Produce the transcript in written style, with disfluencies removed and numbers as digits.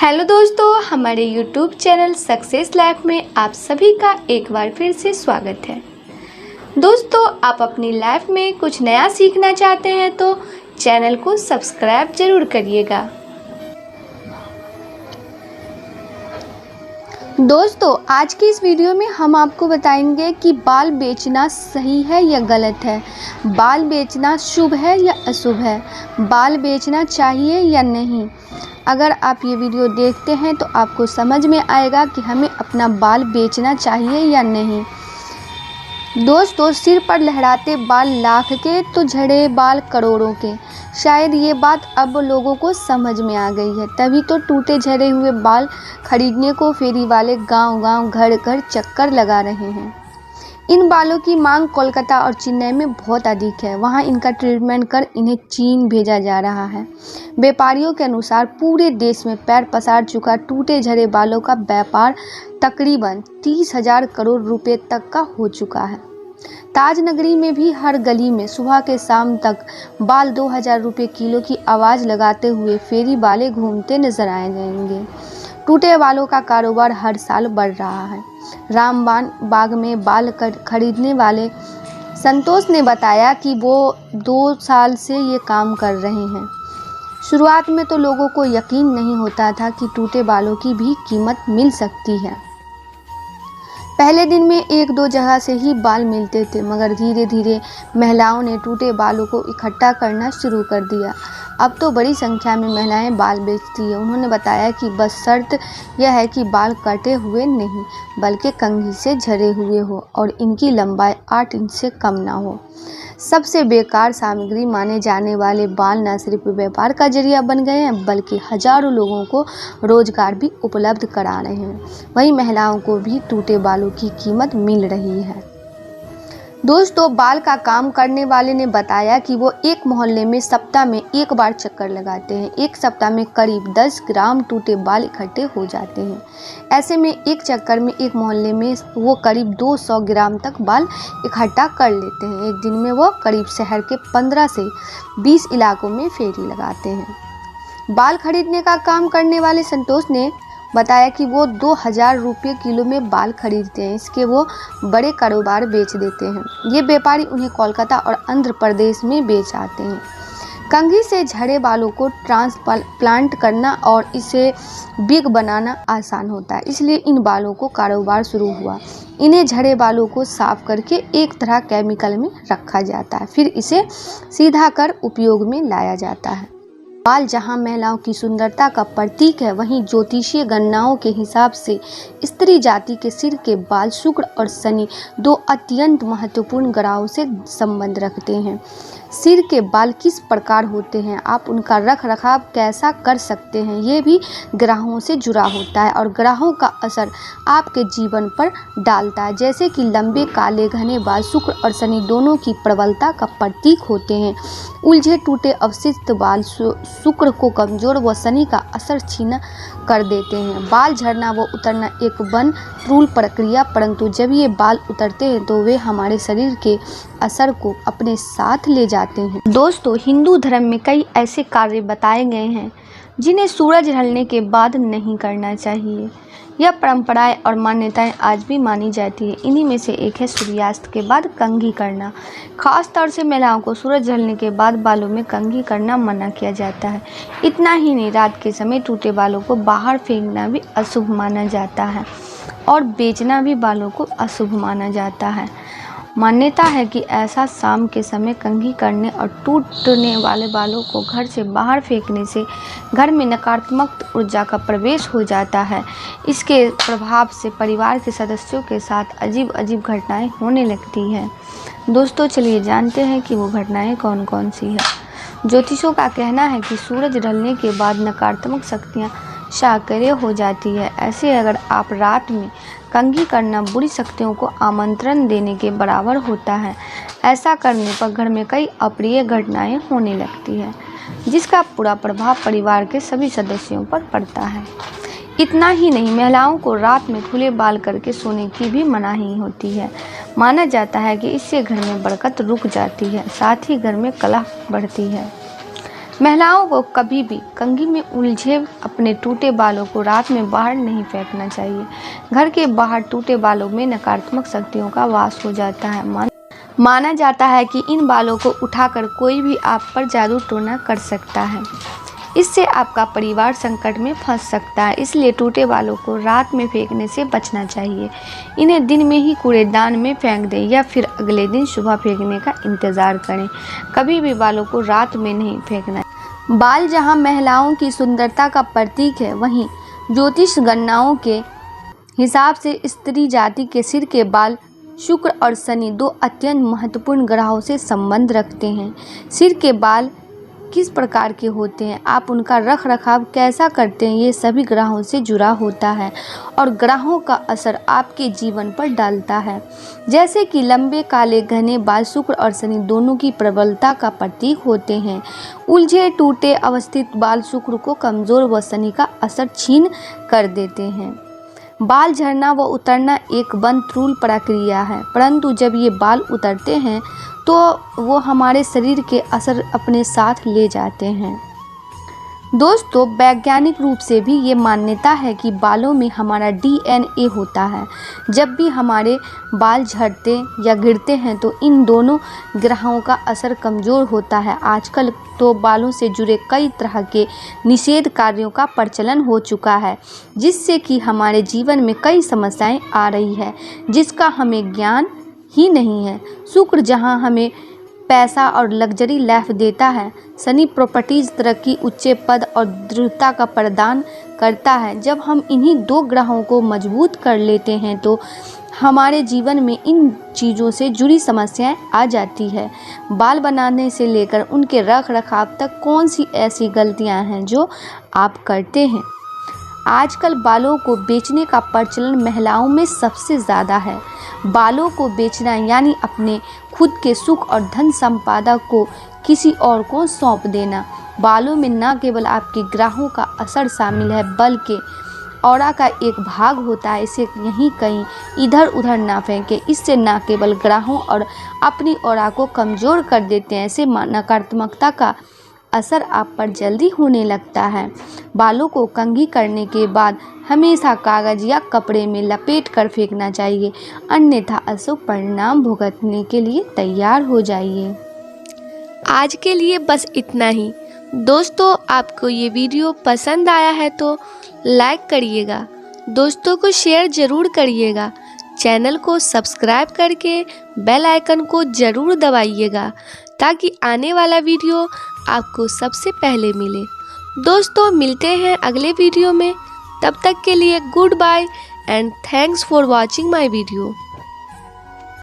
Hello दोस्तों, हमारे YouTube channel success life में आप सभी का एक बार फिर से स्वागत है। दोस्तों, आप अपनी लाइफ में कुछ नया सीखना चाहते हैं तो चैनल को सब्सक्राइब जरूर करिएगा। दोस्तों, आज की इस वीडियो में हम आपको बताएंगे कि बाल बेचना सही है या गलत है, बाल बेचना शुभ है या अशुभ है, बाल बेचना चाहिए या नहीं। अगर आप ये वीडियो देखते हैं तो आपको समझ में आएगा कि हमें अपना बाल बेचना चाहिए या नहीं। दोस्तों, सिर पर लहराते बाल लाख के तो झड़े बाल करोड़ों के। शायद ये बात अब लोगों को समझ में आ गई है, तभी तो टूटे झड़े हुए बाल खरीदने को फेरी वाले गांव-गांव घर-घर चक्कर लगा रहे हैं। इन बालों की मांग कोलकाता और चेन्नई में बहुत अधिक है। वहां इनका ट्रीटमेंट कर इन्हें चीन भेजा जा रहा है। व्यापारियों के अनुसार पूरे देश में पैर पसार चुका टूटे झड़े बालों का व्यापार तकरीबन 30,000 करोड़ रुपए तक का हो चुका है। ताजनगरी में भी हर गली में सुबह के शाम तक बाल 2,000 रुपये किलो की आवाज़ लगाते हुए फेरी वाले घूमते नजर आए जाएंगे। टूटे बालों का कारोबार हर साल बढ़ रहा है। रामबान बाग में बाल खरीदने वाले संतोष ने बताया कि वो 2 साल से ये काम कर रहे हैं। शुरुआत में तो लोगों को यकीन नहीं होता था कि टूटे बालों की भी कीमत मिल सकती है। पहले दिन में 1-2 जगह से ही बाल मिलते थे, मगर धीरे धीरे महिलाओं ने टूटे बालों को इकट्ठा करना शुरू कर दिया। अब तो बड़ी संख्या में महिलाएं बाल बेचती है। उन्होंने बताया कि बस शर्त यह है कि बाल कटे हुए नहीं बल्कि कंघी से झरे हुए हो और इनकी लंबाई 8 इंच से कम ना हो। सबसे बेकार सामग्री माने जाने वाले बाल न सिर्फ व्यापार का जरिया बन गए हैं बल्कि हजारों लोगों को रोजगार भी उपलब्ध करा रहे हैं। वहीं महिलाओं को भी टूटे बालों की कीमत मिल रही है। दोस्तों, बाल का काम करने वाले ने बताया कि वो एक मोहल्ले में सप्ताह में एक बार चक्कर लगाते हैं। एक सप्ताह में करीब 10 ग्राम टूटे बाल इकट्ठे हो जाते हैं। ऐसे में एक चक्कर में एक मोहल्ले में वो करीब 200 ग्राम तक बाल इकट्ठा कर लेते हैं। एक दिन में वो करीब शहर के 15 से 20 इलाकों में फेरी लगाते हैं। बाल खरीदने का काम करने वाले संतोष ने बताया कि वो 2,000 रुपये किलो में बाल खरीदते हैं। इसके वो बड़े कारोबार बेच देते हैं। ये व्यापारी उन्हें कोलकाता और आंध्र प्रदेश में बेच आते हैं। कंघी से झड़े बालों को ट्रांसप्लांट करना और इसे बिग बनाना आसान होता है, इसलिए इन बालों को कारोबार शुरू हुआ। इन्हें झड़े बालों को साफ करके एक तरह केमिकल में रखा जाता है, फिर इसे सीधा कर उपयोग में लाया जाता है। बाल जहां महिलाओं की सुंदरता का प्रतीक है, वहीं ज्योतिषीय गणनाओं के हिसाब से स्त्री जाति के सिर के बाल शुक्र और शनि 2 अत्यंत महत्वपूर्ण ग्रहों से संबंध रखते हैं। सिर के बाल किस प्रकार होते हैं, आप उनका रख रखाव कैसा कर सकते हैं, ये भी ग्रहों से जुड़ा होता है और ग्रहों का असर आपके जीवन पर डालता है। जैसे कि लंबे काले घने बाल शुक्र और शनि दोनों की प्रबलता का प्रतीक होते हैं। उलझे टूटे अवशिष्ट बाल शुक्र को कमजोर व शनि का असर छीना कर देते हैं। बाल झड़ना व उतरना एक बन ट्रूल प्रक्रिया, परंतु जब ये बाल उतरते हैं तो वे हमारे शरीर के असर को अपने साथ ले जाते हैं। दोस्तों, हिंदू धर्म में कई ऐसे कार्य बताए गए हैं जिन्हें सूरज ढलने के बाद नहीं करना चाहिए। यह परंपराएं और मान्यताएं आज भी मानी जाती है। इन्हीं में से एक है सूर्यास्त के बाद कंघी करना। खास तौर से महिलाओं को सूरज ढलने के बाद बालों में कंघी करना मना किया जाता है। इतना ही नहीं, रात के समय टूटे बालों को बाहर फेंकना भी अशुभ माना जाता है और बेचना भी बालों को अशुभ माना जाता है। मान्यता है कि ऐसा शाम के समय कंघी करने और टूटने वाले बालों को घर से बाहर फेंकने से घर में नकारात्मक ऊर्जा का प्रवेश हो जाता है। इसके प्रभाव से परिवार के सदस्यों के साथ अजीब अजीब घटनाएं होने लगती हैं। दोस्तों, चलिए जानते हैं कि वो घटनाएं कौन कौन सी है। ज्योतिषों का कहना है कि सूरज ढलने के बाद नकारात्मक शक्तियाँ सक्रिय हो जाती है। ऐसे अगर आप रात में कंघी करना बुरी शक्तियों को आमंत्रण देने के बराबर होता है। ऐसा करने पर घर में कई अप्रिय घटनाएं होने लगती है, जिसका पूरा प्रभाव परिवार के सभी सदस्यों पर पड़ता है। इतना ही नहीं, महिलाओं को रात में खुले बाल करके सोने की भी मनाही होती है। माना जाता है कि इससे घर में बरकत रुक जाती है, साथ ही घर में कलह बढ़ती है। महिलाओं को कभी भी कंघी में उलझे अपने टूटे बालों को रात में बाहर नहीं फेंकना चाहिए। घर के बाहर टूटे बालों में नकारात्मक शक्तियों का वास हो जाता है। माना जाता है कि इन बालों को उठाकर कोई भी आप पर जादू टोना कर सकता है। इससे आपका परिवार संकट में फंस सकता है। इसलिए टूटे बालों को रात में फेंकने से बचना चाहिए। इन्हें दिन में ही कूड़ेदान में फेंक दें या फिर अगले दिन सुबह फेंकने का इंतज़ार करें। कभी भी बालों को रात में नहीं फेंकना। बाल जहां महिलाओं की सुंदरता का प्रतीक है, वहीं ज्योतिष गणनाओं के हिसाब से स्त्री जाति के सिर के बाल शुक्र और शनि 2 अत्यंत महत्वपूर्ण ग्रहों से संबंध रखते हैं। सिर के बाल किस प्रकार के होते हैं, आप उनका रख रखाव कैसा करते हैं, ये सभी ग्रहों से जुड़ा होता है और ग्रहों का असर आपके जीवन पर डालता है। जैसे कि लंबे काले घने बाल शुक्र और शनि दोनों की प्रबलता का प्रतीक होते हैं। उलझे टूटे अवस्थित बाल शुक्र को कमज़ोर व शनि का असर छीन कर देते हैं। बाल झड़ना व उतरना एक बनतरूल प्रक्रिया है, परंतु जब ये बाल उतरते हैं तो वो हमारे शरीर के असर अपने साथ ले जाते हैं। दोस्तों, वैज्ञानिक रूप से भी ये मान्यता है कि बालों में हमारा DNA होता है। जब भी हमारे बाल झड़ते या गिरते हैं तो इन दोनों ग्रहों का असर कमज़ोर होता है। आजकल तो बालों से जुड़े कई तरह के निषेध कार्यों का प्रचलन हो चुका है, जिससे कि हमारे जीवन में कई समस्याएं आ रही है, जिसका हमें ज्ञान ही नहीं है। शुक्र जहां हमें पैसा और लग्जरी लाइफ देता है, शनि प्रॉपर्टीज, तरक्की, उच्च पद और दृढ़ता का प्रदान करता है। जब हम इन्हीं 2 ग्रहों को मजबूत कर लेते हैं तो हमारे जीवन में इन चीज़ों से जुड़ी समस्याएं आ जाती है। बाल बनाने से लेकर उनके रख रखाव तक कौन सी ऐसी गलतियां हैं जो आप करते हैं। आजकल बालों को बेचने का प्रचलन महिलाओं में सबसे ज़्यादा है। बालों को बेचना यानी अपने खुद के सुख और धन संपदा को किसी और को सौंप देना। बालों में न केवल आपके ग्रहों का असर शामिल है, बल्कि ऑरा का एक भाग होता है। इसे यहीं कहीं इधर उधर ना फेंकें। इससे न केवल ग्रहों और अपनी ऑरा को कमज़ोर कर देते हैं, ऐसे नकारात्मकता का असर आप पर जल्दी होने लगता है। बालों को कंघी करने के बाद हमेशा कागज़ या कपड़े में लपेट कर फेंकना चाहिए, अन्यथा अशुभ परिणाम भुगतने के लिए तैयार हो जाइए। आज के लिए बस इतना ही। दोस्तों, आपको ये वीडियो पसंद आया है तो लाइक करिएगा, दोस्तों को शेयर ज़रूर करिएगा, चैनल को सब्सक्राइब करके बेल आइकन को ज़रूर दबाइएगा ताकि आने वाला वीडियो आपको सबसे पहले मिले। दोस्तों, मिलते हैं अगले वीडियो में। तब तक के लिए good bye and thanks for watching my video.